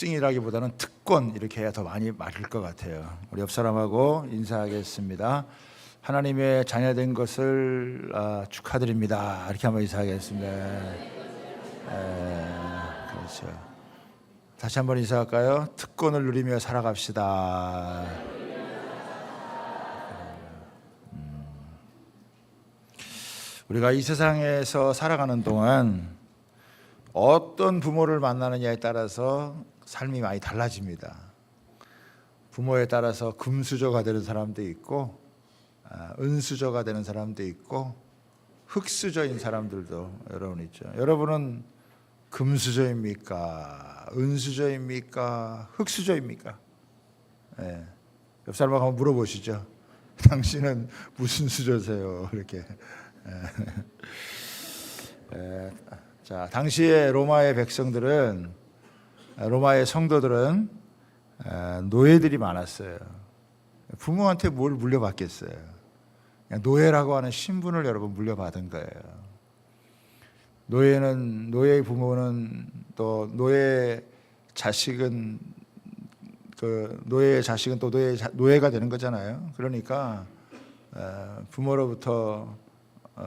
특징이라기보다는 특권 이렇게 해야 더 많이 맞을 것 같아요. 우리 옆 사람하고 인사하겠습니다. 하나님의 자녀된 것을 축하드립니다. 이렇게 한번 인사하겠습니다. 그렇죠. 다시 한번 인사할까요? 특권을 누리며 살아갑시다. 우리가 이 세상에서 살아가는 동안 어떤 부모를 만나느냐에 따라서 삶이 많이 달라집니다. 부모에 따라서 금수저가 되는 사람도 있고 은수저가 되는 사람도 있고 흙수저인 사람들도 여러분 있죠. 여러분은 금수저입니까? 은수저입니까? 흙수저입니까? 네. 옆 사람하고 한번 물어보시죠. 당신은 무슨 수저세요? 이렇게. 자, 당시에 로마의 백성들은, 로마의 성도들은 노예들이 많았어요. 부모한테 뭘 물려받겠어요? 그냥 노예라고 하는 신분을 여러분 물려받은 거예요. 노예의 부모는 또 노예의 자식은 또 노예가 되는 거잖아요. 그러니까 부모로부터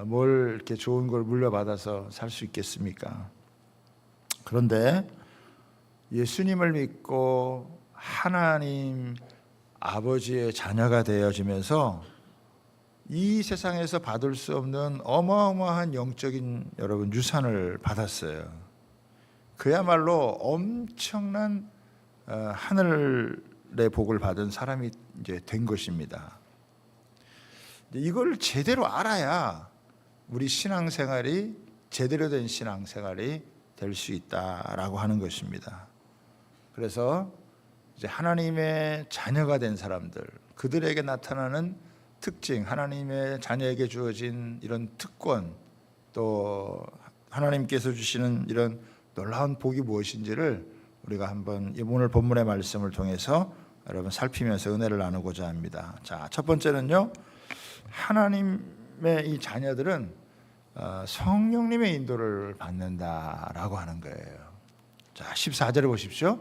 뭘 이렇게 좋은 걸 물려받아서 살 수 있겠습니까? 그런데 예수님을 믿고 하나님 아버지의 자녀가 되어지면서 이 세상에서 받을 수 없는 어마어마한 영적인 여러분 유산을 받았어요. 그야말로 엄청난 하늘의 복을 받은 사람이 이제 된 것입니다. 이걸 제대로 알아야 우리 신앙생활이 제대로 된 신앙생활이 될 수 있다라고 하는 것입니다. 그래서 이제 하나님의 자녀가 된 사람들, 그들에게 나타나는 특징, 하나님의 자녀에게 주어진 이런 특권, 또 하나님께서 주시는 이런 놀라운 복이 무엇인지를 우리가 한번 오늘 본문의 말씀을 통해서 여러분 살피면서 은혜를 나누고자 합니다. 자, 첫 번째는요, 하나님의 이 자녀들은 성령님의 인도를 받는다라고 하는 거예요. 자, 14절을 보십시오.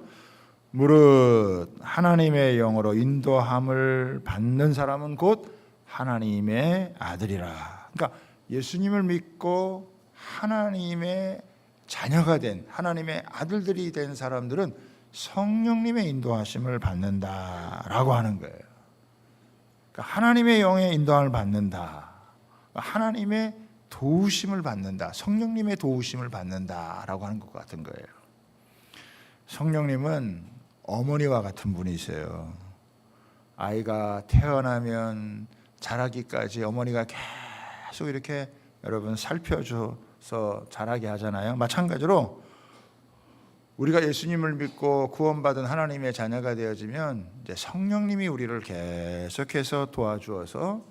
무릇 하나님의 영으로 인도함을 받는 사람은 곧 하나님의 아들이라. 그러니까 예수님을 믿고 하나님의 자녀가 된, 하나님의 아들들이 된 사람들은 성령님의 인도하심을 받는다라고 하는 거예요. 그러니까 하나님의 영의 인도함을 받는다, 하나님의 도우심을 받는다, 성령님의 도우심을 받는다라고 하는 것 같은 거예요. 성령님은 어머니와 같은 분이세요. 아이가 태어나면 자라기까지 어머니가 계속 이렇게 여러분 살펴줘서 자라게 하잖아요. 마찬가지로 우리가 예수님을 믿고 구원받은 하나님의 자녀가 되어지면 이제 성령님이 우리를 계속해서 도와주어서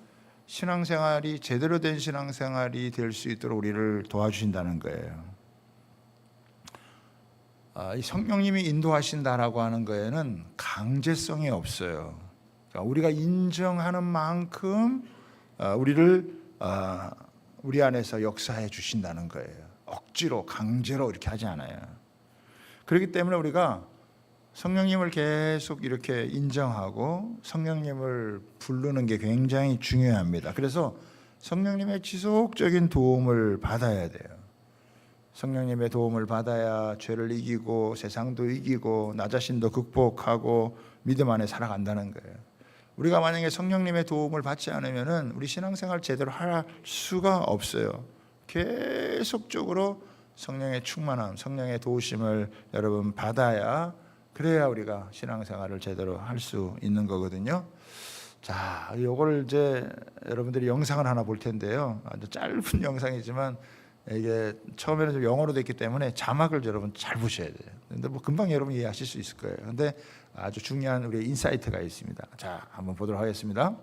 신앙생활이 제대로 된 신앙생활이 될 수 있도록 우리를 도와주신다는 거예요. 이 성령님이 인도하신다라고 하는 거에는 강제성이 없어요. 그러니까 우리가 인정하는 만큼 우리 안에서 역사해 주신다는 거예요. 억지로 강제로 이렇게 하지 않아요. 그렇기 때문에 우리가 성령님을 계속 이렇게 인정하고 성령님을 부르는 게 굉장히 중요합니다. 그래서 성령님의 지속적인 도움을 받아야 돼요. 성령님의 도움을 받아야 죄를 이기고 세상도 이기고 나 자신도 극복하고 믿음 안에 살아간다는 거예요. 우리가 만약에 성령님의 도움을 받지 않으면 우리 신앙생활 제대로 할 수가 없어요. 계속적으로 성령의 충만함, 성령의 도우심을 여러분 받아야, 그래야 우리가 신앙생활을 제대로 할 수 있는 거거든요. 자, 이걸 이제 여러분들이 영상을 하나 볼 텐데요. 아주 짧은 영상이지만 이게 처음에는 좀 영어로 됐기 때문에 자막을 여러분 잘 보셔야 돼요. 근데 뭐 금방 여러분 이해하실 수 있을 거예요. 근데 아주 중요한 우리 인사이트가 있습니다. 자, 한번 보도록 하겠습니다.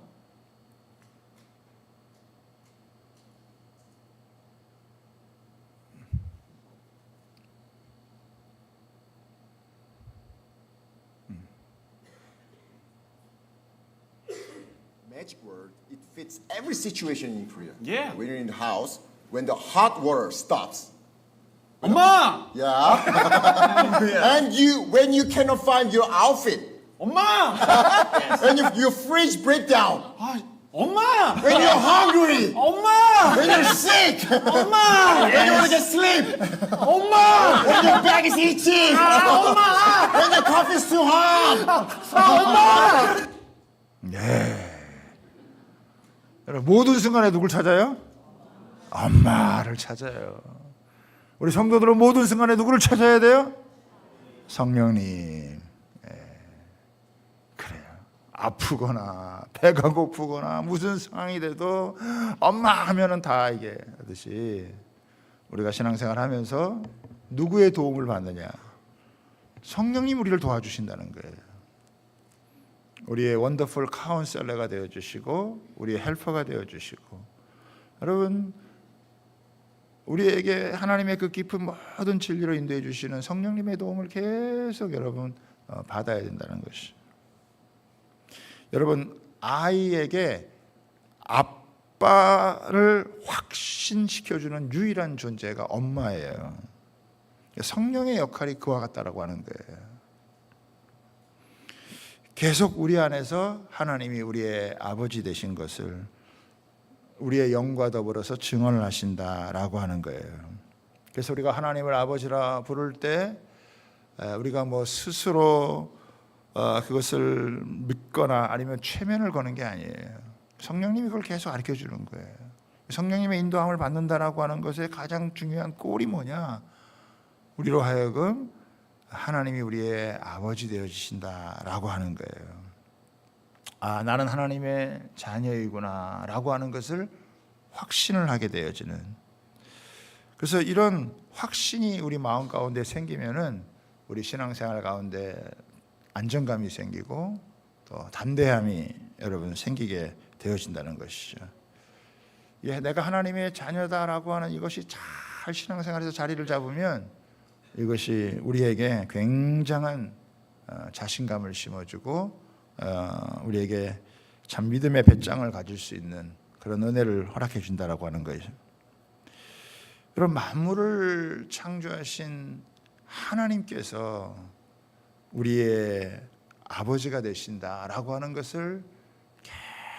Magic word, it fits every situation in Korea. Yeah. When you're in the house, when the hot water stops, 엄마! Yeah. And when you cannot find your outfit, 엄마! when your fridge break down, 아, 엄마! when you're hungry, 엄마! when you're sick, 엄마! when you want to get sleep, 엄마! when your back is itchy, 엄마! when the coffee is too hot. 엄마! 네. 여러분 모든 순간에 누굴 찾아요? 엄마를 찾아요. 우리 성도들은 모든 순간에 누구를 찾아야 돼요? 성령님. 그래요. 아프거나 배가 고프거나 무슨 상황이 돼도 엄마 하면은 다 이게 하듯이 우리가 신앙생활 하면서 누구의 도움을 받느냐? 성령님 우리를 도와주신다는 거예요. 우리의 원더풀 카운셀러가 되어 주시고 우리의 헬퍼가 되어 주시고 여러분 우리에게 하나님의 그 깊은 모든 진리로 인도해 주시는 성령님의 도움을 계속 여러분 받아야 된다는 것이. 여러분 아이에게 아빠를 확신시켜 주는 유일한 존재가 엄마예요. 성령의 역할이 그와 같다라고 하는 거예요. 계속 우리 안에서 하나님이 우리의 아버지 되신 것을 우리의 영과 더불어서 증언을 하신다라고 하는 거예요. 그래서 우리가 하나님을 아버지라 부를 때 우리가 뭐 스스로 그것을 믿거나 아니면 최면을 거는 게 아니에요. 성령님이 그걸 계속 가르쳐 주는 거예요. 성령님의 인도함을 받는다라고 하는 것의 가장 중요한 꼴이 뭐냐? 우리로 하여금 하나님이 우리의 아버지 되어주신다라고 하는 거예요. 아, 나는 하나님의 자녀이구나라고 하는 것을 확신을 하게 되어지는. 그래서 이런 확신이 우리 마음 가운데 생기면은 우리 신앙생활 가운데 안정감이 생기고 또 담대함이 여러분 생기게 되어진다는 것이죠. 예, 내가 하나님의 자녀다라고 하는 이것이 잘 신앙생활에서 자리를 잡으면 이것이 우리에게 굉장한 자신감을 심어주고 우리에게 참 믿음의 배짱을 가질 수 있는 그런 은혜를 허락해 준다라고 하는 거예요. 여러분 만물을 창조하신 하나님께서 우리의 아버지가 되신다라고 하는 것을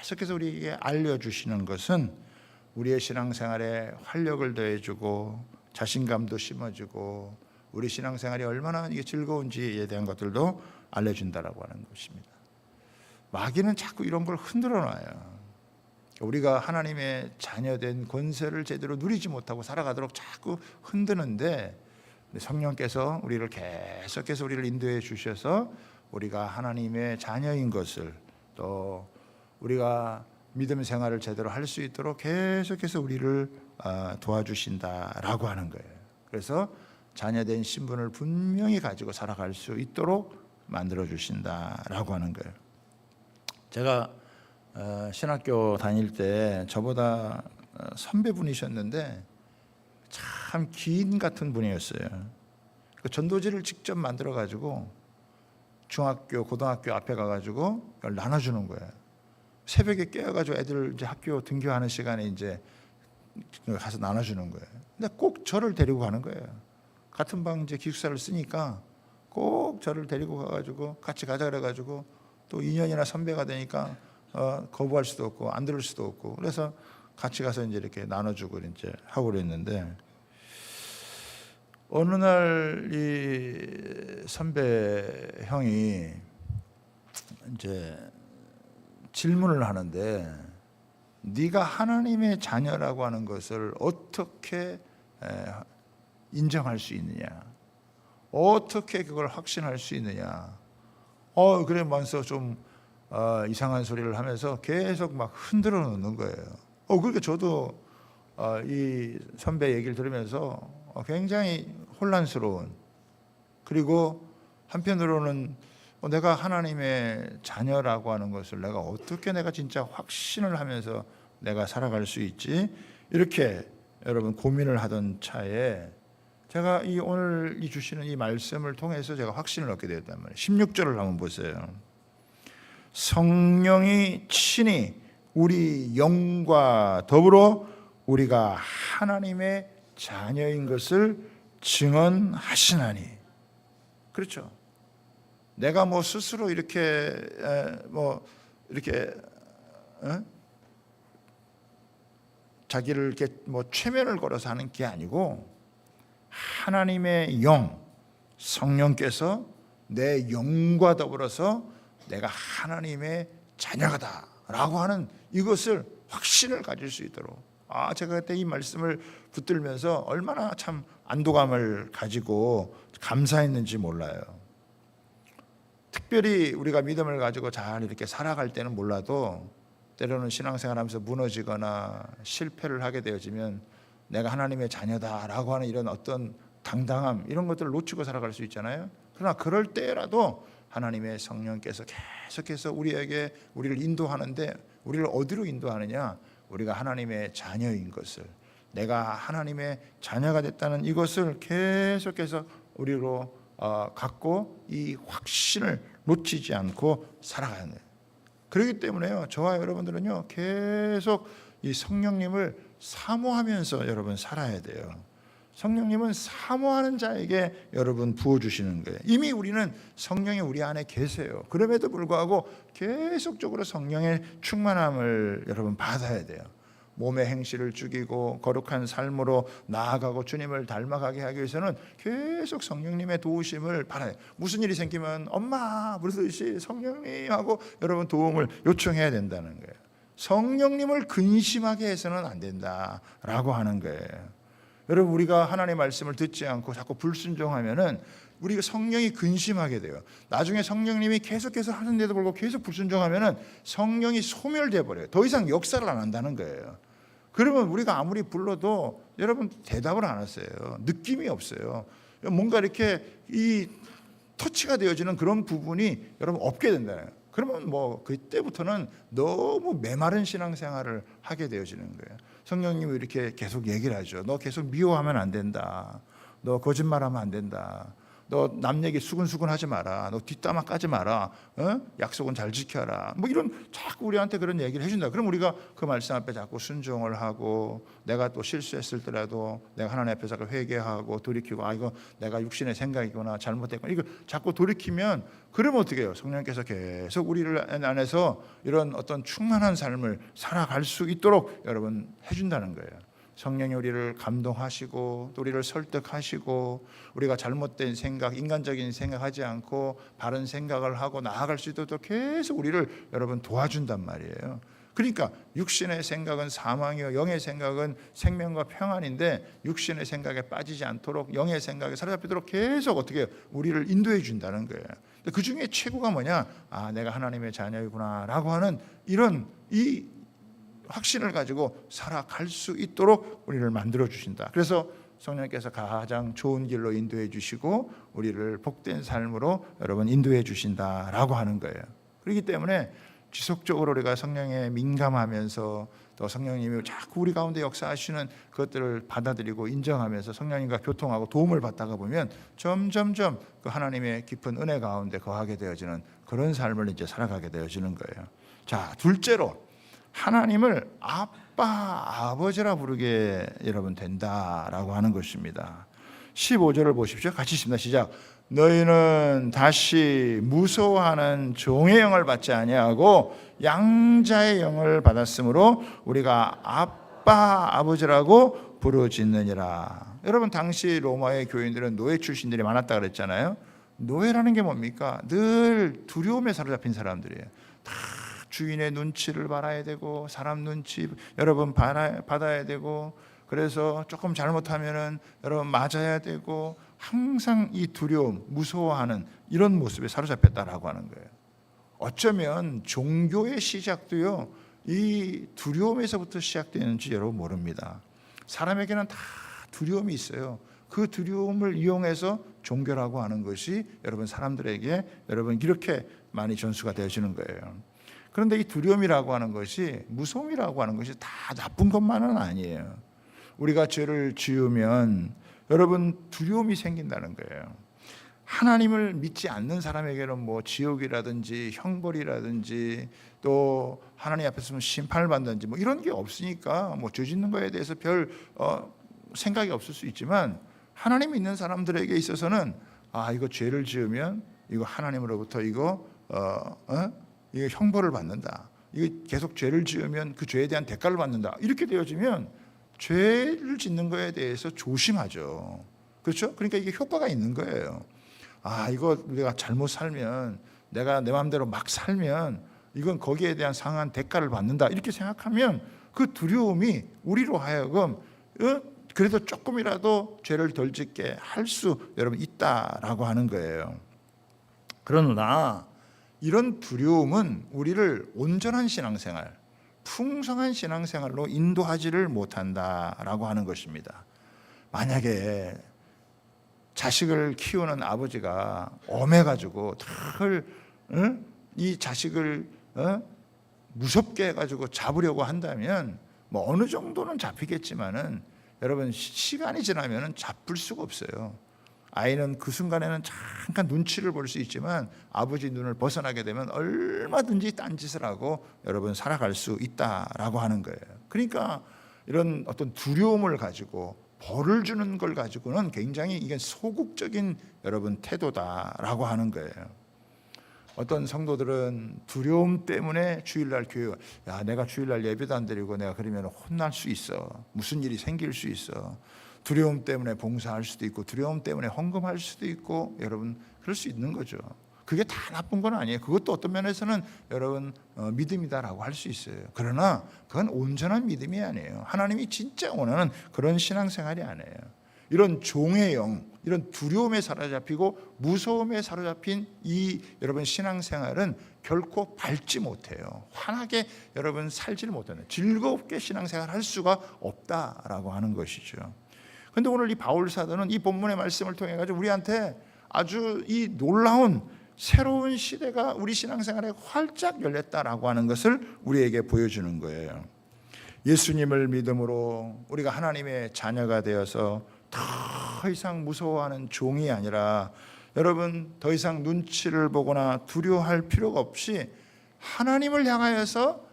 계속해서 우리에게 알려주시는 것은 우리의 신앙생활에 활력을 더해주고 자신감도 심어주고 우리 신앙생활이 얼마나 이게 즐거운지에 대한 것들도 알려준다라고 하는 것입니다. 마귀는 자꾸 이런 걸 흔들어 놔요. 우리가 하나님의 자녀된 권세를 제대로 누리지 못하고 살아가도록 자꾸 흔드는데 성령께서 우리를 계속해서 우리를 인도해 주셔서 우리가 하나님의 자녀인 것을 또 우리가 믿음 생활을 제대로 할 수 있도록 계속해서 우리를 도와주신다라고 하는 거예요. 그래서 자녀된 신분을 분명히 가지고 살아갈 수 있도록 만들어 주신다라고 하는 거예요. 제가 신학교 다닐 때 저보다 선배분이셨는데 참 긴 같은 분이었어요. 그 전도지를 직접 만들어 가지고 중학교, 고등학교 앞에 가가지고 그걸 나눠주는 거예요. 새벽에 깨어가지고 애들 이제 학교 등교하는 시간에 이제 가서 나눠주는 거예요. 근데 꼭 저를 데리고 가는 거예요. 같은 방 이제 기숙사를 쓰니까 꼭 저를 데리고 가가지고 같이 가자 그래가지고 또 2년이나 선배가 되니까 거부할 수도 없고 안 들을 수도 없고 그래서 같이 가서 이제 이렇게 나눠주고 이제 하고 그랬는데 어느 날 이 선배 형이 이제 질문을 하는데 네가 하나님의 자녀라고 하는 것을 어떻게 인정할 수 있느냐? 어떻게 그걸 확신할 수 있느냐? 그래 면서 좀 이상한 소리를 하면서 계속 막 흔들어 놓는 거예요. 그러니까 저도 이 선배 얘기를 들으면서 굉장히 혼란스러운 그리고 한편으로는 내가 하나님의 자녀라고 하는 것을 내가 어떻게 내가 진짜 확신을 하면서 내가 살아갈 수 있지? 이렇게 여러분 고민을 하던 차에 제가 이 오늘 이 주시는 이 말씀을 통해서 제가 확신을 얻게 되었단 말이에요. 16절을 한번 보세요. 성령이 친히 우리 영과 더불어 우리가 하나님의 자녀인 것을 증언하시나니. 그렇죠. 내가 뭐 스스로 이렇게 자기를 이렇게 뭐 최면을 걸어서 하는 게 아니고 하나님의 영, 성령께서 내 영과 더불어서 내가 하나님의 자녀가다라고 하는 이것을 확신을 가질 수 있도록. 제가 그때 이 말씀을 붙들면서 얼마나 참 안도감을 가지고 감사했는지 몰라요. 특별히 우리가 믿음을 가지고 잘 이렇게 살아갈 때는 몰라도 때로는 신앙생활하면서 무너지거나 실패를 하게 되어지면 내가 하나님의 자녀다라고 하는 이런 어떤 당당함, 이런 것들을 놓치고 살아갈 수 있잖아요. 그러나 그럴 때라도 하나님의 성령께서 계속해서 우리를 인도하는데, 우리를 어디로 인도하느냐? 우리가 하나님의 자녀인 것을, 내가 하나님의 자녀가 됐다는 이것을 계속해서 우리로 갖고 이 확신을 놓치지 않고 살아가야 해요. 그렇기 때문에요, 저와 여러분들은요 계속 이 성령님을 사모하면서 여러분 살아야 돼요. 성령님은 사모하는 자에게 여러분 부어주시는 거예요. 이미 우리는 성령이 우리 안에 계세요. 그럼에도 불구하고 계속적으로 성령의 충만함을 여러분 받아야 돼요. 몸의 행실을 죽이고 거룩한 삶으로 나아가고 주님을 닮아가게 하기 위해서는 계속 성령님의 도우심을 받아요. 무슨 일이 생기면 엄마 부르듯이 성령님하고 여러분 도움을 요청해야 된다는 거예요. 성령님을 근심하게 해서는 안 된다라고 하는 거예요. 여러분, 우리가 하나님의 말씀을 듣지 않고 자꾸 불순종하면은 우리가 성령이 근심하게 돼요. 나중에 성령님이 계속해서 하는데도 불구하고 계속 불순종하면은 성령이 소멸돼 버려요. 더 이상 역사를 안 한다는 거예요. 그러면 우리가 아무리 불러도 여러분 대답을 안 하세요. 느낌이 없어요. 뭔가 이렇게 이 터치가 되어지는 그런 부분이 여러분 없게 된다는 거예요. 그러면 뭐 그때부터는 너무 메마른 신앙생활을 하게 되어지는 거예요. 성령님이 이렇게 계속 얘기를 하죠. 너 계속 미워하면 안 된다. 너 거짓말하면 안 된다. 너 남 얘기 수근수근 하지 마라. 너 뒷담화 까지 마라. 약속은 잘 지켜라. 뭐 이런 자꾸 우리한테 그런 얘기를 해준다. 그럼 우리가 그 말씀 앞에 자꾸 순종을 하고, 내가 또 실수했을 때라도 내가 하나님 앞에 자꾸 회개하고 돌이키고, 이거 내가 육신의 생각이구나, 잘못했구나, 이거 자꾸 돌이키면, 그러면 어떻게 해요? 성령께서 계속 우리를 안에서 이런 어떤 충만한 삶을 살아갈 수 있도록 여러분 해준다는 거예요. 성령이 우리를 감동하시고 또 우리를 설득하시고, 우리가 잘못된 생각, 인간적인 생각하지 않고 바른 생각을 하고 나아갈 수 있도록 계속 우리를 여러분 도와준단 말이에요. 그러니까 육신의 생각은 사망이요 영의 생각은 생명과 평안인데, 육신의 생각에 빠지지 않도록 영의 생각에 사로잡히도록 계속 어떻게 해요? 우리를 인도해 준다는 거예요. 그 중에 최고가 뭐냐? 내가 하나님의 자녀이구나 라고 하는 이런 이 확신을 가지고 살아갈 수 있도록 우리를 만들어 주신다. 그래서 성령께서 가장 좋은 길로 인도해 주시고 우리를 복된 삶으로 여러분 인도해 주신다라고 하는 거예요. 그렇기 때문에 지속적으로 우리가 성령에 민감하면서, 또 성령님이 자꾸 우리 가운데 역사하시는 것들을 받아들이고 인정하면서 성령님과 교통하고 도움을 받다가 보면 점점점 그 하나님의 깊은 은혜 가운데 거하게 되어지는 그런 삶을 이제 살아가게 되어지는 거예요. 자, 둘째로 하나님을 아빠, 아버지라 부르게 여러분 된다라고 하는 것입니다. 15절을 보십시오. 같이 읽습니다. 시작. 너희는 다시 무서워하는 종의 영을 받지 아니하고 양자의 영을 받았으므로 우리가 아빠, 아버지라고 부르짖느니라. 여러분, 당시 로마의 교인들은 노예 출신들이 많았다 그랬잖아요. 노예라는 게 뭡니까? 늘 두려움에 사로잡힌 사람들이에요. 다 주인의 눈치를 받아야 되고, 사람 눈치 여러분 받아야 되고, 그래서 조금 잘못하면은 여러분 맞아야 되고, 항상 이 두려움, 무서워하는 이런 모습에 사로잡혔다라고 하는 거예요. 어쩌면 종교의 시작도요, 이 두려움에서부터 시작되는지 여러분 모릅니다. 사람에게는 다 두려움이 있어요. 그 두려움을 이용해서 종교라고 하는 것이 여러분 사람들에게 여러분 이렇게 많이 전수가 되어지는 거예요. 그런데 이 두려움이라고 하는 것이, 무서움이라고 하는 것이 다 나쁜 것만은 아니에요. 우리가 죄를 지으면 여러분 두려움이 생긴다는 거예요. 하나님을 믿지 않는 사람에게는 뭐 지옥이라든지 형벌이라든지 또 하나님 앞에서 심판을 받는지 뭐 이런 게 없으니까 뭐 죄 짓는 거에 대해서 별 생각이 없을 수 있지만, 하나님 믿는 사람들에게 있어서는 이거 죄를 지으면 이거 하나님으로부터 이거 형벌을 받는다. 이거 계속 죄를 지으면 그 죄에 대한 대가를 받는다. 이렇게 되어지면 죄를 짓는 거에 대해서 조심하죠. 그렇죠? 그러니까 이게 효과가 있는 거예요. 이거 우리가 잘못 살면, 내가 내 마음대로 막 살면 이건 거기에 대한 상한 대가를 받는다. 이렇게 생각하면 그 두려움이 우리로 하여금 그래도 조금이라도 죄를 덜 짓게 할 수 여러분 있다라고 하는 거예요. 그러나 이런 두려움은 우리를 온전한 신앙생활, 풍성한 신앙생활로 인도하지를 못한다라고 하는 것입니다. 만약에 자식을 키우는 아버지가 엄해가지고 이 자식을 무섭게 해가지고 잡으려고 한다면 뭐 어느 정도는 잡히겠지만은 여러분 시간이 지나면은 잡을 수가 없어요. 아이는 그 순간에는 잠깐 눈치를 볼 수 있지만 아버지 눈을 벗어나게 되면 얼마든지 딴짓을 하고 여러분 살아갈 수 있다라고 하는 거예요. 그러니까 이런 어떤 두려움을 가지고 벌을 주는 걸 가지고는 굉장히 이게 소극적인 여러분 태도다라고 하는 거예요. 어떤 성도들은 두려움 때문에 주일날 교회, 내가 주일날 예배도 안 드리고 내가 그러면 혼날 수 있어. 무슨 일이 생길 수 있어. 두려움 때문에 봉사할 수도 있고 두려움 때문에 헌금할 수도 있고 여러분 그럴 수 있는 거죠. 그게 다 나쁜 건 아니에요. 그것도 어떤 면에서는 여러분 믿음이다라고 할 수 있어요. 그러나 그건 온전한 믿음이 아니에요. 하나님이 진짜 원하는 그런 신앙생활이 아니에요. 이런 종의 영, 이런 두려움에 사로잡히고 무서움에 사로잡힌 이 여러분 신앙생활은 결코 밝지 못해요. 환하게 여러분 살지를 못하는, 즐겁게 신앙생활 할 수가 없다라고 하는 것이죠. 그런데 오늘 이 바울 사도는 이 본문의 말씀을 통해 가지고 우리한테 아주 이 놀라운 새로운 시대가 우리 신앙생활에 활짝 열렸다라고 하는 것을 우리에게 보여주는 거예요. 예수님을 믿음으로 우리가 하나님의 자녀가 되어서 더 이상 무서워하는 종이 아니라 여러분 더 이상 눈치를 보거나 두려워할 필요가 없이 하나님을 향하여서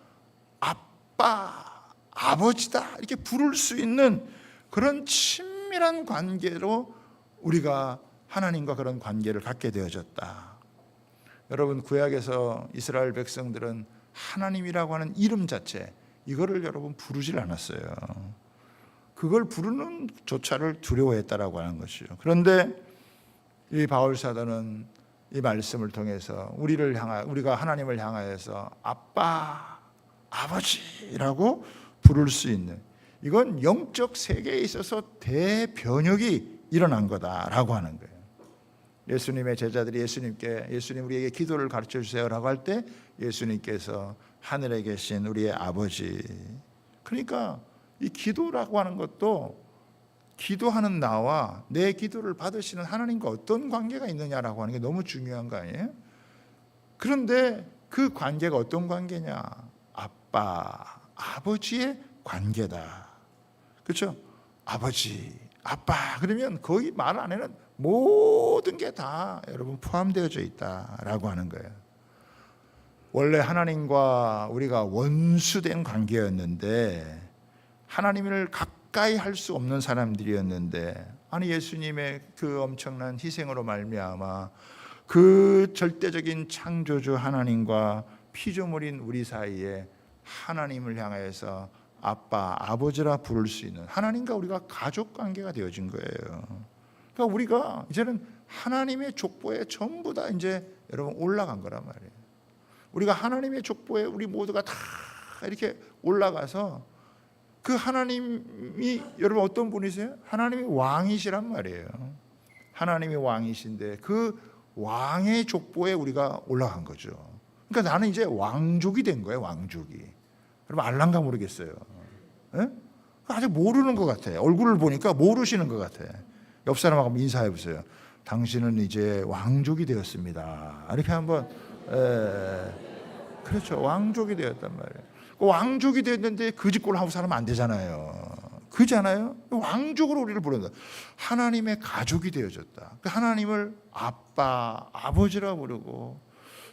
아빠, 아버지다 이렇게 부를 수 있는 그런 친밀한 관계로 우리가 하나님과 그런 관계를 갖게 되어졌다. 여러분 구약에서 이스라엘 백성들은 하나님이라고 하는 이름 자체 이거를 여러분 부르질 않았어요. 그걸 부르는 조차를 두려워했다라고 하는 것이죠. 그런데 이 바울 사도는 이 말씀을 통해서 우리가 하나님을 향하여서 아빠, 아버지라고 부를 수 있는, 이건 영적 세계에 있어서 대변혁이 일어난 거다라고 하는 거예요. 예수님의 제자들이 예수님 우리에게 기도를 가르쳐 주세요라고 할 때 예수님께서 하늘에 계신 우리의 아버지, 그러니까 이 기도라고 하는 것도 기도하는 나와 내 기도를 받으시는 하나님과 어떤 관계가 있느냐라고 하는 게 너무 중요한 거 아니에요? 그런데 그 관계가 어떤 관계냐? 아빠, 아버지의 관계다. 그렇죠? 아버지, 아빠 그러면 거기 말 안에는 모든 게 다 여러분 포함되어져 있다라고 하는 거예요. 원래 하나님과 우리가 원수된 관계였는데 하나님을 가까이 할 수 없는 사람들이었는데 예수님의 그 엄청난 희생으로 말미암아 그 절대적인 창조주 하나님과 피조물인 우리 사이에 하나님을 향해서 아빠, 아버지라 부를 수 있는 하나님과 우리가 가족 관계가 되어진 거예요. 그러니까 우리가 이제는 하나님의 족보에 전부 다 이제 여러분 올라간 거란 말이에요. 우리가 하나님의 족보에 우리 모두가 다 이렇게 올라가서 그 하나님이 여러분 어떤 분이세요? 하나님이 왕이시란 말이에요. 하나님이 왕이신데 그 왕의 족보에 우리가 올라간 거죠. 그러니까 나는 이제 왕족이 된 거예요. 왕족이. 여러분 알란가 모르겠어요. 에? 아직 모르는 것 같아. 얼굴을 보니까 모르시는 것 같아. 옆 사람하고 인사해 보세요. 당신은 이제 왕족이 되었습니다. 이렇게 한번 그렇죠. 왕족이 되었단 말이에요. 왕족이 됐는데 거짓골 하고 살면 안 되잖아요. 그잖아요. 왕족으로 우리를 부른다. 하나님의 가족이 되어졌다. 하나님을 아빠, 아버지라 부르고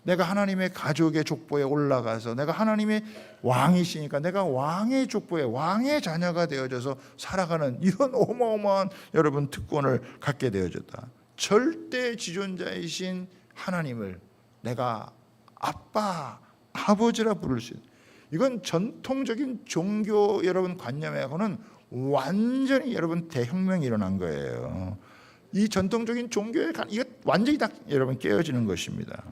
내가 하나님의 가족의 족보에 올라가서 내가 하나님의 왕이시니까 내가 왕의 족보에 왕의 자녀가 되어져서 살아가는 이런 어마어마한 여러분 특권을 갖게 되어졌다. 절대 지존자이신 하나님을 내가 아빠, 아버지라 부를 수 있는, 이건 전통적인 종교 여러분 관념하고는 완전히 여러분 대혁명이 일어난 거예요. 이 전통적인 종교의 이거 완전히 다 여러분 깨어지는 것입니다.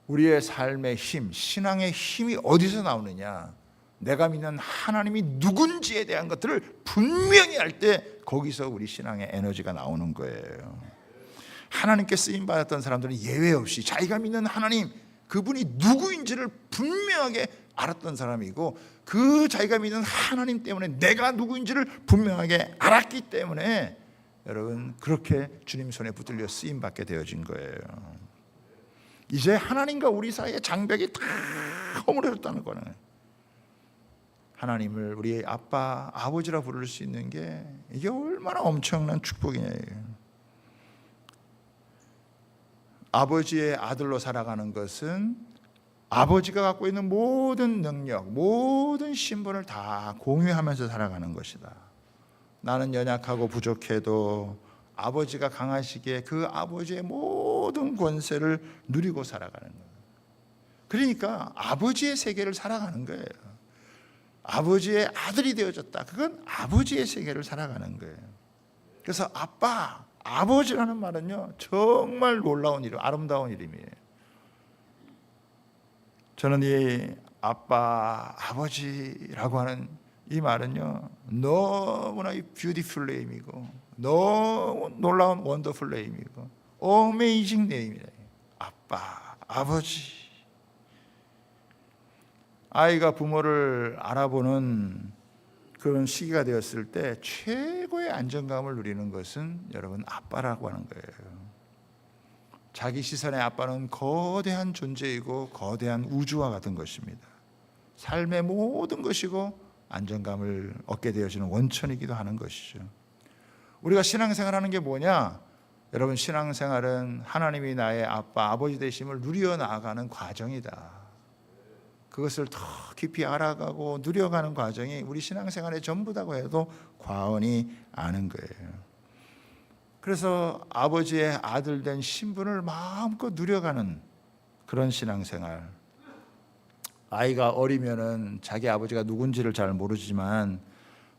우리의 삶의 힘, 신앙의 힘이 어디서 나오느냐? 내가 믿는 하나님이 누군지에 대한 것들을 분명히 알 때 거기서 우리 신앙의 에너지가 나오는 거예요. 하나님께 쓰임 받았던 사람들은 예외 없이 자기가 믿는 하나님, 그분이 누구인지를 분명하게 알았던 사람이고, 그 자기가 믿는 하나님 때문에 내가 누구인지를 분명하게 알았기 때문에 여러분 그렇게 주님 손에 붙들려 쓰임 받게 되어진 거예요. 이제 하나님과 우리 사이의 장벽이 다 허물어졌다는 거는, 하나님을 우리의 아빠, 아버지라 부를 수 있는 게 이게 얼마나 엄청난 축복이냐. 아버지의 아들로 살아가는 것은 아버지가 갖고 있는 모든 능력, 모든 신분을 다 공유하면서 살아가는 것이다. 나는 연약하고 부족해도 아버지가 강하시기에 그 아버지의 모든 권세를 누리고 살아가는 거예요. 그러니까 아버지의 세계를 살아가는 거예요. 아버지의 아들이 되어졌다. 그건 아버지의 세계를 살아가는 거예요. 그래서 아빠, 아버지라는 말은요 정말 놀라운 이름, 아름다운 이름이에요. 저는 이 아빠, 아버지라고 하는 이 말은요 너무나 뷰티풀 네임이고 너무 놀라운 원더풀 네임이고 어메이징 네임이에요. 아빠, 아버지. 아이가 부모를 알아보는 그런 시기가 되었을 때 최고의 안정감을 누리는 것은 여러분 아빠라고 하는 거예요. 자기 시선의 아빠는 거대한 존재이고 거대한 우주와 같은 것입니다. 삶의 모든 것이고 안정감을 얻게 되어지는 원천이기도 하는 것이죠. 우리가 신앙생활하는 게 뭐냐? 여러분 신앙생활은 하나님이 나의 아빠, 아버지 되심을 누려 나아가는 과정이다. 그것을 더 깊이 알아가고 누려가는 과정이 우리 신앙생활의 전부다고 해도 과언이 아닌 거예요. 그래서 아버지의 아들 된 신분을 마음껏 누려가는 그런 신앙생활. 아이가 어리면은 자기 아버지가 누군지를 잘 모르지만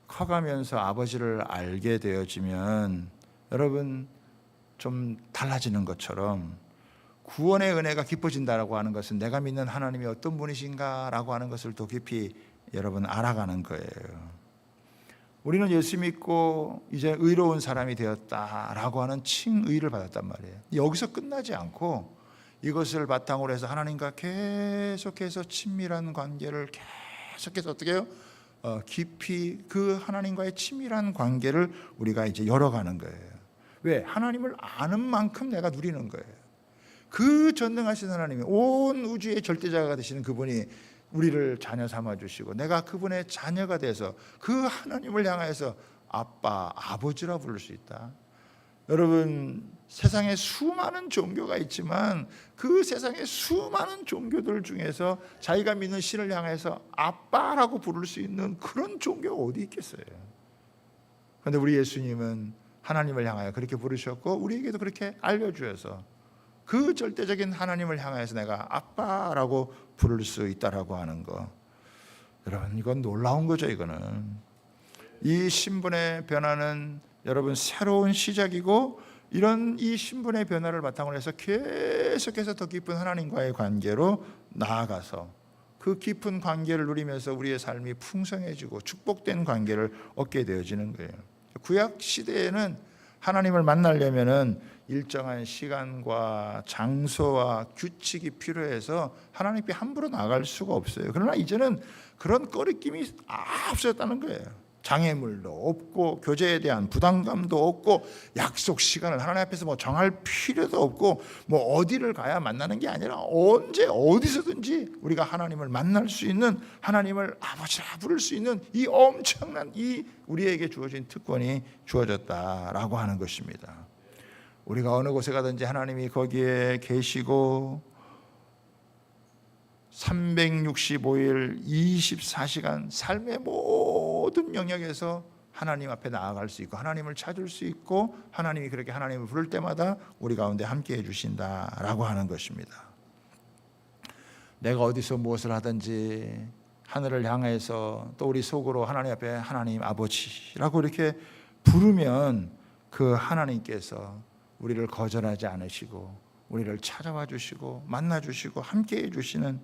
커가면서 아버지를 알게 되어지면 여러분 좀 달라지는 것처럼 구원의 은혜가 깊어진다라고 하는 것은 내가 믿는 하나님이 어떤 분이신가라고 하는 것을 더 깊이 여러분 알아가는 거예요. 우리는 예수 믿고 이제 의로운 사람이 되었다라고 하는 칭의를 받았단 말이에요. 여기서 끝나지 않고 이것을 바탕으로 해서 하나님과 계속해서 친밀한 관계를 계속해서 어떻게 해요? 깊이 그 하나님과의 친밀한 관계를 우리가 이제 열어가는 거예요. 왜? 하나님을 아는 만큼 내가 누리는 거예요. 그 전능하신 하나님이 온 우주의 절대자가 되시는 그분이 우리를 자녀 삼아주시고 내가 그분의 자녀가 돼서 그 하나님을 향해서 아빠, 아버지라 부를 수 있다. 여러분 세상에 수많은 종교가 있지만 그 세상의 수많은 종교들 중에서 자기가 믿는 신을 향해서 아빠라고 부를 수 있는 그런 종교가 어디 있겠어요? 그런데 우리 예수님은 하나님을 향하여 그렇게 부르셨고 우리에게도 그렇게 알려주셔서 그 절대적인 하나님을 향해서 내가 아빠라고 부를 수 있다라고 하는 거, 여러분 이건 놀라운 거죠. 이거는 이 신분의 변화는 여러분 새로운 시작이고 이런 이 신분의 변화를 바탕으로 해서 계속해서 더 깊은 하나님과의 관계로 나아가서 그 깊은 관계를 누리면서 우리의 삶이 풍성해지고 축복된 관계를 얻게 되어지는 거예요. 구약 시대에는 하나님을 만나려면은 일정한 시간과 장소와 규칙이 필요해서 하나님께 함부로 나갈 수가 없어요. 그러나 이제는 그런 꺼리낌이 없어졌다는 거예요. 장애물도 없고 교제에 대한 부담감도 없고 약속 시간을 하나님 앞에서 뭐 정할 필요도 없고 뭐 어디를 가야 만나는 게 아니라 언제 어디서든지 우리가 하나님을 만날 수 있는, 하나님을 아버지라 부를 수 있는 이 엄청난 이 우리에게 주어진 특권이 주어졌다라고 하는 것입니다. 우리가 어느 곳에 가든지 하나님이 거기에 계시고 365일 24시간 삶의 모든 영역에서 하나님 앞에 나아갈 수 있고 하나님을 찾을 수 있고 하나님이 그렇게 하나님을 부를 때마다 우리 가운데 함께해 주신다라고 하는 것입니다. 내가 어디서 무엇을 하든지 하늘을 향해서 또 우리 속으로 하나님 앞에 하나님 아버지라고 이렇게 부르면 그 하나님께서 우리를 거절하지 않으시고 우리를 찾아와 주시고 만나 주시고 함께해 주시는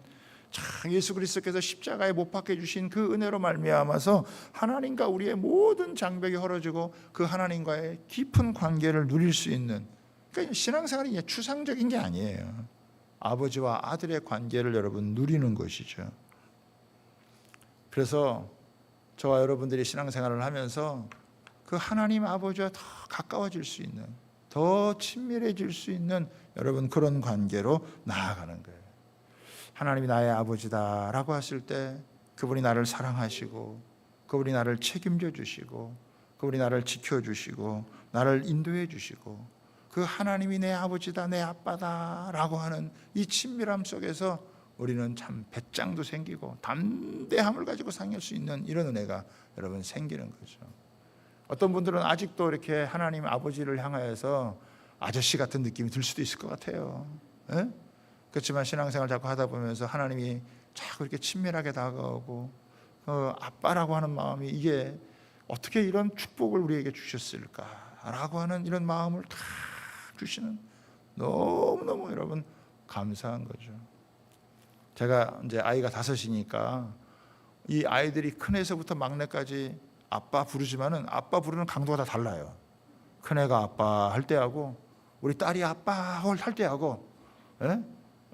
참 예수 그리스도께서 십자가에 못 박혀 주신 그 은혜로 말미암아서 하나님과 우리의 모든 장벽이 헐어지고 그 하나님과의 깊은 관계를 누릴 수 있는, 그러니까 신앙생활이 추상적인 게 아니에요. 아버지와 아들의 관계를 여러분 누리는 것이죠. 그래서 저와 여러분들이 신앙생활을 하면서 그 하나님 아버지와 더 가까워질 수 있는, 더 친밀해질 수 있는 여러분 그런 관계로 나아가는 거예요. 하나님이 나의 아버지다라고 하실 때 그분이 나를 사랑하시고 그분이 나를 책임져 주시고 그분이 나를 지켜주시고 나를 인도해 주시고 그 하나님이 내 아버지다 내 아빠다라고 하는 이 친밀함 속에서 우리는 참 배짱도 생기고 담대함을 가지고 상할 수 있는 이런 은혜가 여러분 생기는 거죠. 어떤 분들은 아직도 이렇게 하나님 아버지를 향하여서 아저씨 같은 느낌이 들 수도 있을 것 같아요. 예? 그렇지만 신앙생활 자꾸 하다 보면서 하나님이 자꾸 이렇게 친밀하게 다가오고 아빠라고 하는 마음이 이게 어떻게 이런 축복을 우리에게 주셨을까라고 하는 이런 마음을 다 주시는, 너무너무 여러분 감사한 거죠. 제가 이제 아이가 5이니까 이 아이들이 큰애서부터 막내까지 아빠 부르지만은 아빠 부르는 강도가 다 달라요. 큰애가 아빠 할 때하고 우리 딸이 아빠 할 때하고 예?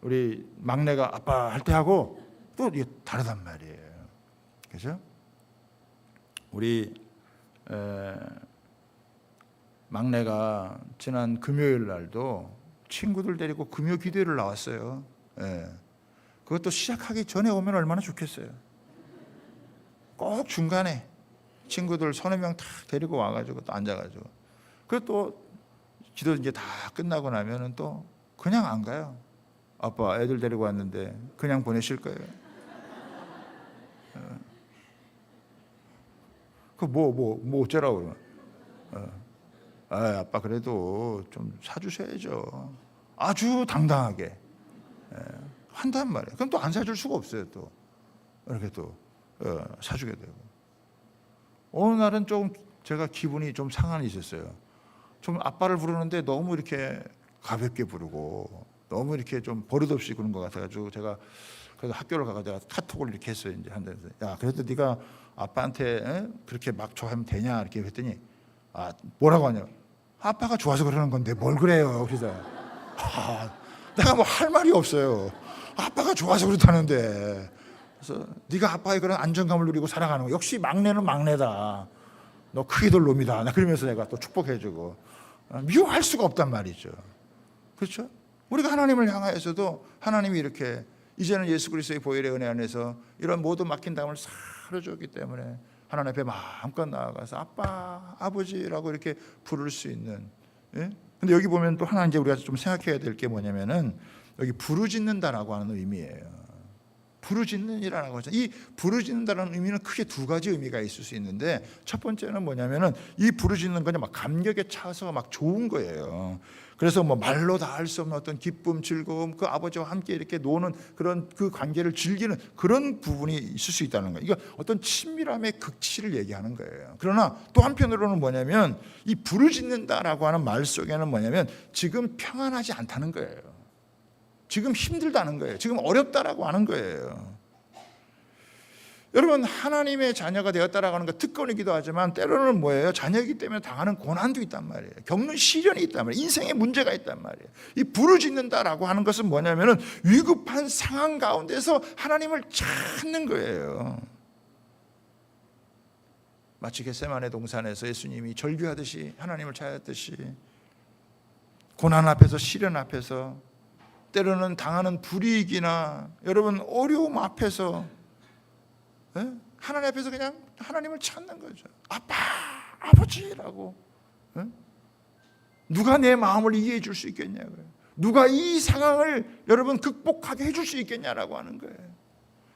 우리 막내가 아빠 할 때하고 또 이게 다르단 말이에요. 그죠? 우리 막내가 지난 금요일 날도 친구들 데리고 금요 기도회를 나왔어요. 예. 그것도 시작하기 전에 오면 얼마나 좋겠어요. 꼭 중간에 친구들 서너 명 다 데리고 와가지고 또 앉아가지고 그리고 또 기도 이제 다 끝나고 나면은 또 그냥 안 가요. 아빠 애들 데리고 왔는데 그냥 보내실 거예요. 그 뭐 어쩌라고 그러면 아빠 그래도 좀 사주셔야죠. 아주 당당하게 한단 말이에요. 그럼 또 안 사줄 수가 없어요. 또 이렇게 또 사주게 되고. 어느 날은 좀 제가 기분이 좀 상한이 있었어요. 좀 아빠를 부르는데 너무 이렇게 가볍게 부르고 너무 이렇게 좀 버릇없이 그런 것 같아가지고 제가 그래서 학교를 가서 내가 카톡을 이렇게 했어요. 이제 한 대에서 야 그래도 네가 아빠한테 그렇게 막 좋아하면 되냐 이렇게 했더니 뭐라고 하냐, 아빠가 좋아서 그러는 건데 뭘 그래요. 그래서 내가 뭐 할 말이 없어요. 아빠가 좋아서 그렇다는데. 그래서 네가 아빠의 그런 안정감을 누리고 살아가는 거 역시 막내는 막내다. 너 크게 될 놈이다. 나 그러면서 내가 또 축복해주고 미워할 수가 없단 말이죠. 그렇죠? 우리가 하나님을 향하여서도 하나님이 이렇게 이제는 예수 그리스도의 보혈의 은혜 안에서 이런 모든 막힌 담을 사려줬기 때문에 하나님 앞에 마음껏 나아가서 아빠, 아버지라고 이렇게 부를 수 있는. 예? 근데 여기 보면 또 하나 이제 우리가 좀 생각해야 될 게 뭐냐면은 여기 부르짖는다라고 하는 의미예요. 부르짖는이라고 하죠. 이 부르짖는다라는 의미는 크게 두 가지 의미가 있을 수 있는데 첫 번째는 뭐냐면은 이 부르짖는 거는 막 감격에 차서 막 좋은 거예요. 그래서 뭐 말로 다 할 수 없는 어떤 기쁨, 즐거움, 그 아버지와 함께 이렇게 노는 그런 그 관계를 즐기는 그런 부분이 있을 수 있다는 거예요. 이게 어떤 친밀함의 극치를 얘기하는 거예요. 그러나 또 한편으로는 뭐냐면 이 부르짖는다라고 하는 말 속에는 뭐냐면 지금 평안하지 않다는 거예요. 지금 힘들다는 거예요. 지금 어렵다라고 하는 거예요. 여러분 하나님의 자녀가 되었다라고 하는 거 특권이기도 하지만 때로는 뭐예요? 자녀이기 때문에 당하는 고난도 있단 말이에요. 겪는 시련이 있단 말이에요. 인생의 문제가 있단 말이에요. 이 부르짖는다라고 하는 것은 뭐냐면은 위급한 상황 가운데서 하나님을 찾는 거예요. 마치 겟세마네 동산에서 예수님이 절규하듯이 하나님을 찾았듯이 고난 앞에서 시련 앞에서 때로는 당하는 불이익이나 여러분 어려움 앞에서 하나님 앞에서 그냥 하나님을 찾는 거죠. 아빠, 아버지라고 누가 내 마음을 이해해 줄 수 있겠냐고요. 누가 이 상황을 여러분 극복하게 해줄 수 있겠냐라고 하는 거예요.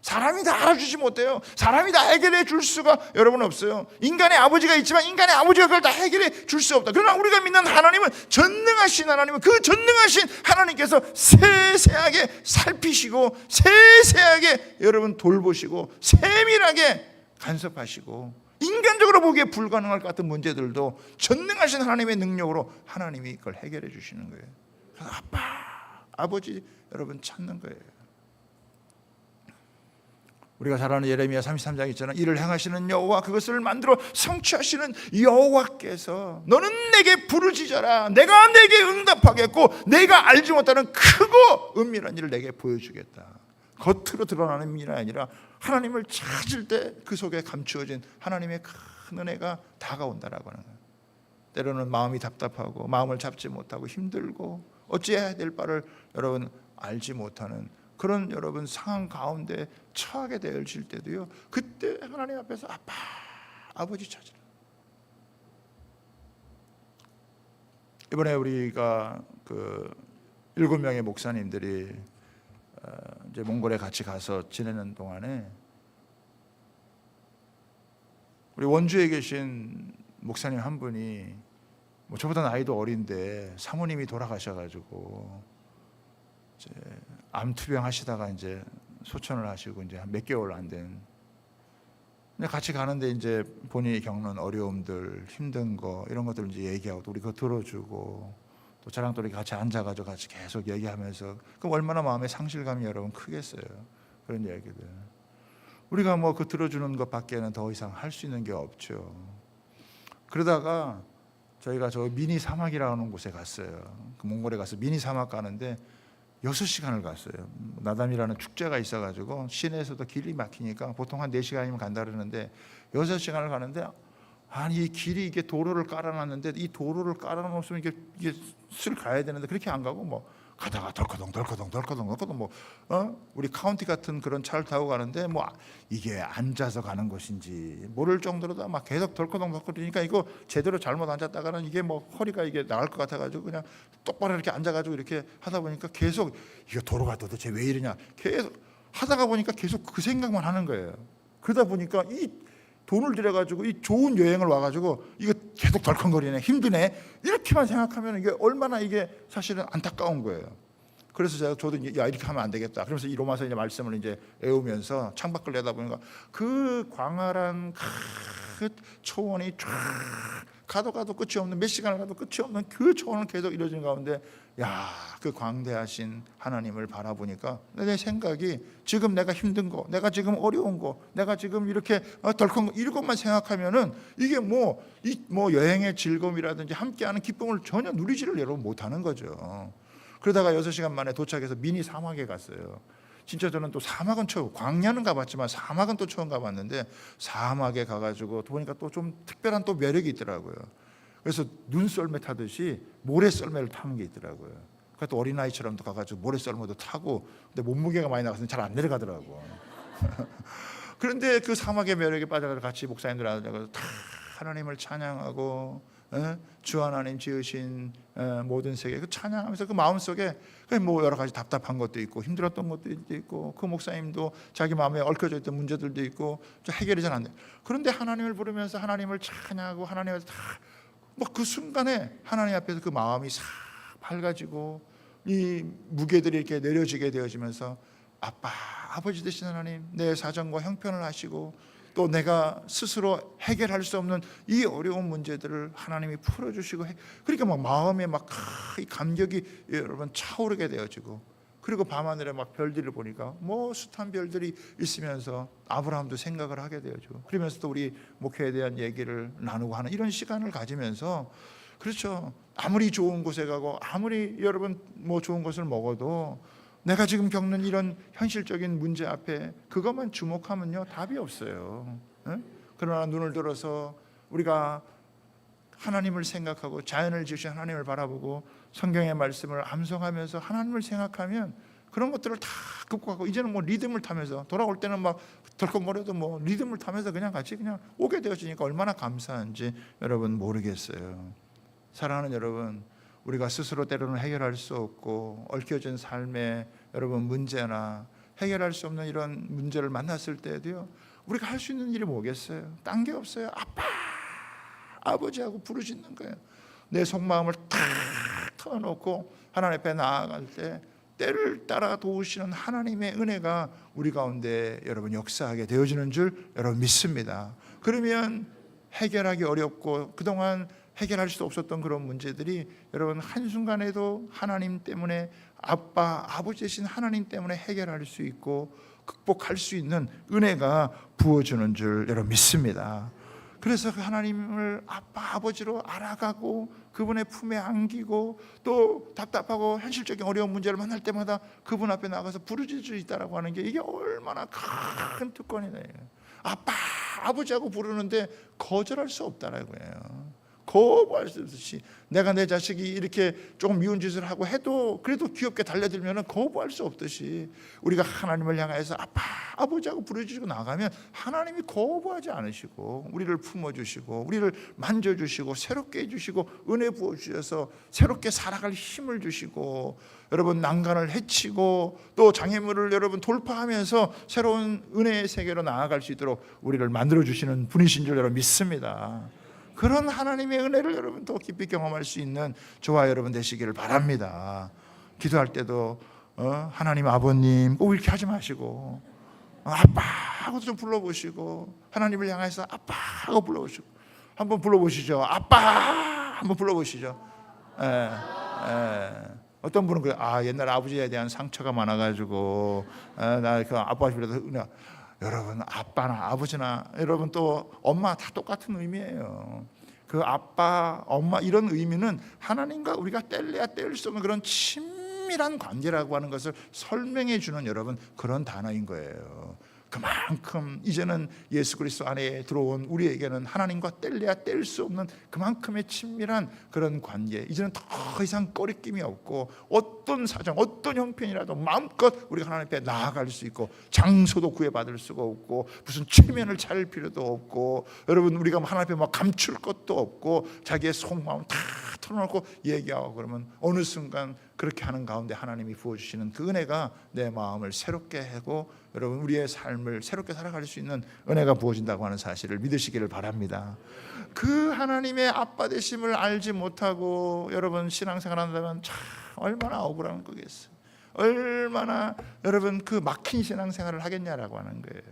사람이 다 알아주지 못해요. 사람이 다 해결해 줄 수가 여러분 없어요. 인간의 아버지가 있지만 인간의 아버지가 그걸 다 해결해 줄 수 없다. 그러나 우리가 믿는 하나님은 전능하신 하나님은 그 전능하신 하나님께서 세세하게 살피시고 세세하게 여러분 돌보시고 세밀하게 간섭하시고 인간적으로 보기에 불가능할 것 같은 문제들도 전능하신 하나님의 능력으로 하나님이 그걸 해결해 주시는 거예요. 그래서 아빠, 아버지 여러분 찾는 거예요. 우리가 잘 아는 예레미야 33장 있잖아요. 이를 행하시는 여호와 그것을 만들어 성취하시는 여호와께서 너는 내게 부르짖어라. 내가 내게 응답하겠고 내가 알지 못하는 크고 은밀한 일을 내게 보여주겠다. 겉으로 드러나는 일이 아니라 하나님을 찾을 때 그 속에 감추어진 하나님의 큰 은혜가 다가온다라고 하는 거예요. 때로는 마음이 답답하고 마음을 잡지 못하고 힘들고 어찌해야 될 바를 여러분 알지 못하는 그런 여러분 상황 가운데 처하게 되어질 때도요. 그때 하나님 앞에서 아빠, 아버지 찾으라. 이번에 우리가 그 7명의 목사님들이 이제 몽골에 같이 가서 지내는 동안에 우리 원주에 계신 목사님 한 분이 뭐 저보다 나이도 어린데 사모님이 돌아가셔가지고 이제 암투병 하시다가 이제 소천을 하시고 이제 한 몇 개월 안 된. 근데 같이 가는데 이제 본인이 겪는 어려움들, 힘든 거 이런 것들 이제 얘기하고 또 우리 그거 들어주고 또 저랑 또 이렇게 같이 앉아가지고 같이 계속 얘기하면서 그럼 얼마나 마음의 상실감이 여러분 크겠어요. 그런 얘기들. 우리가 뭐 그 들어주는 것밖에는 더 이상 할 수 있는 게 없죠. 그러다가 저희가 저 미니 사막이라는 곳에 갔어요. 그 몽골에 가서 미니 사막 가는데 6시간을 갔어요. 나담이라는 축제가 있어가지고 시내에서도 길이 막히니까 보통 한 4시간이면 간다 그러는데 6시간을 가는데 아니 이 길이 이게 도로를 깔아놨는데 이 도로를 깔아놓으면 이게 슬 가야 되는데 그렇게 안 가고 뭐 가다가 덜커덩 뭐 우리 카운티 같은 그런 차를 타고 가는데 뭐 이게 앉아서 가는 것인지 모를 정도로 막 계속 덜커덩 그러니까 이거 제대로 잘못 앉았다가는 이게 뭐 허리가 이게 나갈 것 같아가지고 그냥 똑바로 이렇게 앉아가지고 이렇게 하다 보니까 계속 이거 도로가 도대체 왜 이러냐 계속 하다가 보니까 계속 그 생각만 하는 거예요. 그러다 보니까 이 돈을 들여가지고 이 좋은 여행을 와가지고 이거 계속 덜컹거리네 힘드네 이렇게만 생각하면 이게 얼마나 이게 사실은 안타까운 거예요. 그래서 저도 야 이렇게 하면 안 되겠다. 그러면서 이 로마서 이제 말씀을 이제 외우면서 창밖을 내다보니까 그 광활한 그 초원이 쫙 가도 끝이 없는 몇 시간을 가도 끝이 없는 그 초원을 계속 이루어지는 가운데 야 그 광대하신 하나님을 바라보니까 내 생각이 지금 내가 힘든 거 내가 지금 어려운 거 내가 지금 이렇게 덜컹 이것만 생각하면은 이게 뭐 여행의 즐거움이라든지 함께하는 기쁨을 전혀 누리지를 여러분 못하는 거죠. 그러다가 6시간 만에 도착해서 미니 사막에 갔어요. 진짜 저는 또 사막은 처음 광야는 가봤지만 사막은 또 처음 가봤는데 사막에 가가지고 보니까 또 좀 특별한 또 매력이 있더라고요. 그래서 눈썰매 타듯이 모래썰매를 타는 게 있더라고요. 그것도 어린아이처럼 가가지고 모래썰매도 타고 근데 몸무게가 많이 나가서 잘 안 내려가더라고. 그런데 그 사막의 매력에 빠져가지고 같이 목사님들 앉아서 다 하나님을 찬양하고 주 하나님 지으신 모든 세계 그 찬양하면서 그 마음속에 뭐 여러 가지 답답한 것도 있고 힘들었던 것도 있고 그 목사님도 자기 마음에 얽혀져 있던 문제들도 있고 해결이 잘 안 돼. 그런데 하나님을 부르면서 하나님을 찬양하고 하나님을 다 뭐 그 순간에 하나님 앞에서 그 마음이 싹 밝아지고 이 무게들이 이렇게 내려지게 되어지면서 아빠 아버지 되신 하나님 내 사정과 형편을 하시고 또 내가 스스로 해결할 수 없는 이 어려운 문제들을 하나님이 풀어주시고 그러니까 막 마음에 막 이 감격이 여러분 차오르게 되어지고 그리고 밤하늘에 막 별들을 보니까 뭐 숱한 별들이 있으면서 아브라함도 생각을 하게 되어지고 그러면서 또 우리 목회에 대한 얘기를 나누고 하는 이런 시간을 가지면서 그렇죠. 아무리 좋은 곳에 가고 아무리 여러분 뭐 좋은 것을 먹어도 내가 지금 겪는 이런 현실적인 문제 앞에 그것만 주목하면요 답이 없어요. 그러나 눈을 들어서 우리가 하나님을 생각하고 자연을 지으신 하나님을 바라보고 성경의 말씀을 암송하면서 하나님을 생각하면 그런 것들을 다 극복하고 이제는 뭐 리듬을 타면서 돌아올 때는 막 덜컹거려도 뭐 리듬을 타면서 그냥 같이 그냥 오게 되어지니까 얼마나 감사한지 여러분 모르겠어요. 사랑하는 여러분, 우리가 스스로 때로는 해결할 수 없고 얽혀진 삶의 여러분 문제나 해결할 수 없는 이런 문제를 만났을 때도요, 우리가 할 수 있는 일이 뭐겠어요? 딴 게 없어요. 아빠, 아버지하고 부르짖는 거예요. 내 속마음을 탁 털어놓고 하나님 앞에 나아갈 때 때를 따라 도우시는 하나님의 은혜가 우리 가운데 여러분 역사하게 되어지는 줄 여러분 믿습니다. 그러면 해결하기 어렵고 그동안 해결할 수 없었던 그런 문제들이 여러분 한순간에도 하나님 때문에, 아빠, 아버지 되신 하나님 때문에 해결할 수 있고 극복할 수 있는 은혜가 부어주는 줄 여러분 믿습니다. 그래서 그 하나님을 아빠, 아버지로 알아가고 그분의 품에 안기고 또 답답하고 현실적인 어려운 문제를 만날 때마다 그분 앞에 나가서 부르짖을 수 있다라고 하는 게 이게 얼마나 큰 특권이네요. 아빠, 아버지하고 부르는데 거절할 수 없다라고요. 거부할 수 없이 내가 내 자식이 이렇게 조금 미운 짓을 하고 해도 그래도 귀엽게 달려들면 거부할 수 없듯이 우리가 하나님을 향해서 아빠, 아버지하고 부르짖고 나가면 하나님이 거부하지 않으시고 우리를 품어주시고 우리를 만져주시고 새롭게 해주시고 은혜 부어주셔서 새롭게 살아갈 힘을 주시고 여러분 난간을 헤치고 또 장애물을 여러분 돌파하면서 새로운 은혜의 세계로 나아갈 수 있도록 우리를 만들어주시는 분이신 줄 여러분 믿습니다. 그런 하나님의 은혜를 여러분 더 깊이 경험할 수 있는 저와 여러분 되시기를 바랍니다. 기도할 때도 하나님 아버님 꼭 이렇게 하지 마시고 아빠 하고 좀 불러보시고 하나님을 향해서 아빠 하고 불러보시고 한번 불러보시죠. 아빠 한번 불러보시죠. 어떤 분은 그래, 옛날 아버지에 대한 상처가 많아가지고 나 그 아빠 집에서 여러분 아빠나 아버지나 여러분 또 엄마 다 똑같은 의미예요. 그 아빠, 엄마 이런 의미는 하나님과 우리가 뗄래야 뗄 수 없는 그런 친밀한 관계라고 하는 것을 설명해 주는 여러분 그런 단어인 거예요. 그만큼 이제는 예수 그리스도 안에 들어온 우리에게는 하나님과 뗄래야 뗄 수 없는 그만큼의 친밀한 그런 관계, 이제는 더 이상 꺼리낌이 없고 어떤 사정, 어떤 형편이라도 마음껏 우리가 하나님 앞에 나아갈 수 있고 장소도 구해받을 수가 없고 무슨 체면을 차릴 필요도 없고 여러분 우리가 하나님 앞에 막 감출 것도 없고 자기의 속마음 다 털어놓고 얘기하고 그러면 어느 순간 그렇게 하는 가운데 하나님이 부어주시는 그 은혜가 내 마음을 새롭게 하고 여러분 우리의 삶을 새롭게 살아갈 수 있는 은혜가 부어진다고 하는 사실을 믿으시기를 바랍니다. 그 하나님의 아빠 되심을 알지 못하고 여러분 신앙생활 한다면 참 얼마나 억울한 거겠어요. 얼마나 여러분 그 막힌 신앙생활을 하겠냐라고 하는 거예요.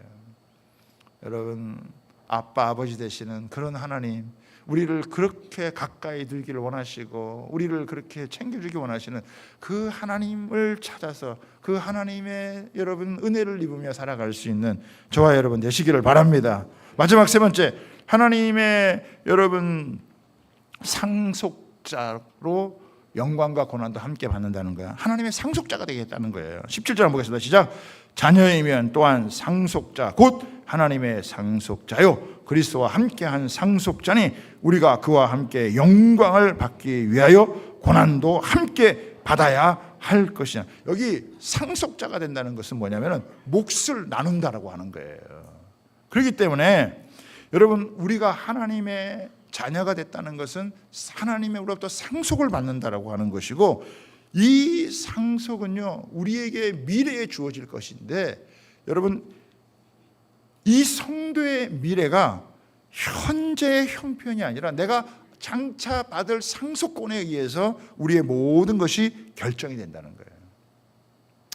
여러분 아빠 아버지 되시는 그런 하나님, 우리를 그렇게 가까이 들기를 원하시고 우리를 그렇게 챙겨주기 원하시는 그 하나님을 찾아서 그 하나님의 여러분 은혜를 입으며 살아갈 수 있는 저와 여러분 되시기를 바랍니다. 마지막 세 번째, 하나님의 여러분 상속자로 영광과 고난도 함께 받는다는 거야. 하나님의 상속자가 되겠다는 거예요. 17절 한번 보겠습니다. 시작. 자녀이면 또한 상속자 곧 하나님의 상속자요 그리스도와 함께한 상속자니 우리가 그와 함께 영광을 받기 위하여 고난도 함께 받아야 할 것이냐. 여기 상속자가 된다는 것은 뭐냐면 몫을 나눈다라고 하는 거예요. 그렇기 때문에 여러분 우리가 하나님의 자녀가 됐다는 것은 하나님으로부터 상속을 받는다라고 하는 것이고 이 상속은요 우리에게 미래에 주어질 것인데 여러분 이 성도의 미래가 현재의 형편이 아니라 내가 장차 받을 상속권에 의해서 우리의 모든 것이 결정이 된다는 거예요.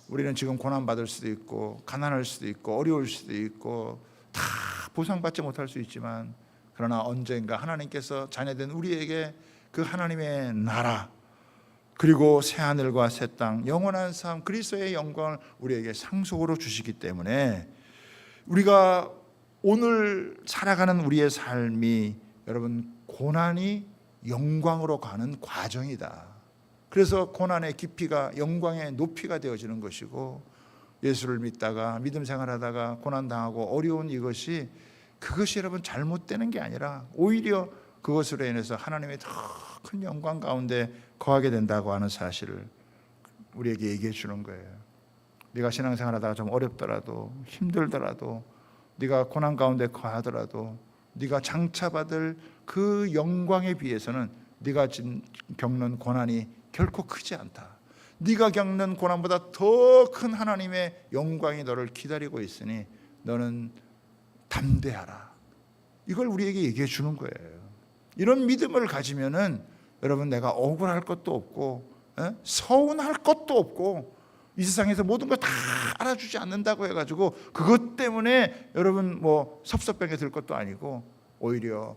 우리는 지금 고난받을 수도 있고 가난할 수도 있고 어려울 수도 있고 다 보상받지 못할 수 있지만 그러나 언젠가 하나님께서 자녀된 우리에게 그 하나님의 나라 그리고 새하늘과 새 땅 영원한 삶 그리스도의 영광을 우리에게 상속으로 주시기 때문에 우리가 오늘 살아가는 우리의 삶이 여러분 고난이 영광으로 가는 과정이다. 그래서 고난의 깊이가 영광의 높이가 되어지는 것이고 예수를 믿다가 믿음 생활하다가 고난당하고 어려운 이것이 그것이 여러분 잘못되는 게 아니라 오히려 그것으로 인해서 하나님의 더 큰 영광 가운데 거하게 된다고 하는 사실을 우리에게 얘기해 주는 거예요. 네가 신앙생활하다가 좀 어렵더라도 힘들더라도 네가 고난 가운데 거하더라도 네가 장차 받을 그 영광에 비해서는 네가 지금 겪는 고난이 결코 크지 않다. 네가 겪는 고난보다 더 큰 하나님의 영광이 너를 기다리고 있으니 너는 담대하라. 이걸 우리에게 얘기해 주는 거예요. 이런 믿음을 가지면은 여러분 내가 억울할 것도 없고 서운할 것도 없고 이 세상에서 모든 걸 다 알아주지 않는다고 해가지고 그것 때문에 여러분 뭐 섭섭하게 들 것도 아니고 오히려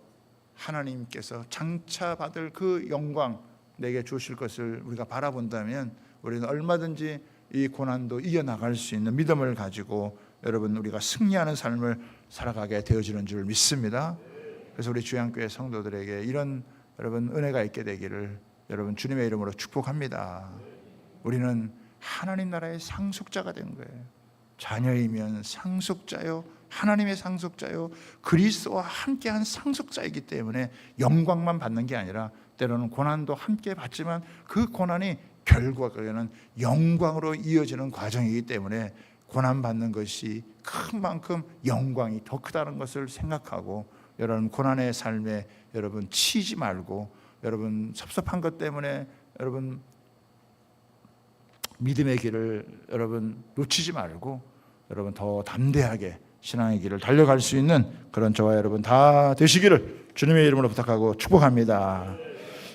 하나님께서 장차 받을 그 영광 내게 주실 것을 우리가 바라본다면 우리는 얼마든지 이 고난도 이겨나갈 수 있는 믿음을 가지고 여러분 우리가 승리하는 삶을 살아가게 되어지는 줄 믿습니다. 그래서 우리 주양교회 성도들에게 이런 여러분 은혜가 있게 되기를 여러분 주님의 이름으로 축복합니다. 우리는 하나님 나라의 상속자가 된 거예요. 자녀이면 상속자요, 하나님의 상속자요, 그리스도와 함께한 상속자이기 때문에 영광만 받는 게 아니라 때로는 고난도 함께 받지만 그 고난이 결국에는 영광으로 이어지는 과정이기 때문에 고난 받는 것이 큰 만큼 영광이 더 크다는 것을 생각하고 여러분 고난의 삶에 여러분 치지 말고 여러분 섭섭한 것 때문에 여러분 믿음의 길을 여러분 놓치지 말고 여러분 더 담대하게 신앙의 길을 달려갈 수 있는 그런 저와 여러분 다 되시기를 주님의 이름으로 부탁하고 축복합니다.